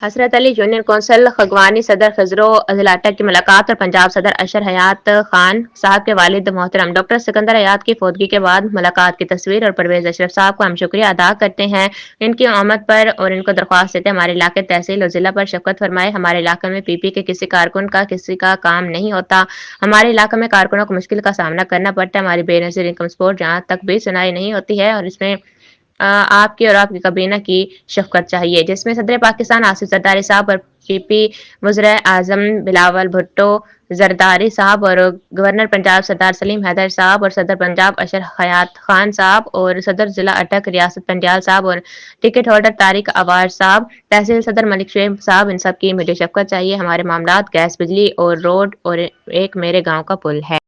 हसरत Ali junior council खगवानी सदर खजरो अजलाटा की मुलाकात और पंजाब सदर अशर हयात खान साहब के वालिद मोहतरम डॉक्टर सिकंदर हयात की फौतगी के बाद मुलाकात की तस्वीर और परवेज अशरफ साहब को हम शुक्रिया अदा करते हैं इनकी आमद पर और इनको दरख्वास्त देते हैं हमारे इलाके तहसील और जिला पर शफकत फरमाए। हमारे इलाके में पीपी के किसी कारकुन का किसी का काम नहीं होता। हमारे इलाके में कारकुनों को मुश्किल का सामना करना पड़ता है। हमारी बेनजीर इनकम सपोर्ट जहाँ तक भी सुनाई नहीं होती है और इसमें आपकी और आपकी काबीना की शफ़क़त चाहिए, जिसमें सदर पाकिस्तान आसिफ ज़रदारी साहब और पीपी वज़ीर आज़म बिलावल भुट्टो ज़रदारी साहब और गवर्नर पंजाब सरदार सलीम हैदर साहब और सदर पंजाब अशर हयात खान साहब और सदर ज़िला अटक रियासत पंजाब साहब और टिकट होल्डर तारिक अवार साहब, तहसील सदर मलिक शुएब साहब, इन सब की मुझे शफ़क़त चाहिए। हमारे मामलात गैस, बिजली और रोड और एक मेरे गाँव का पुल है।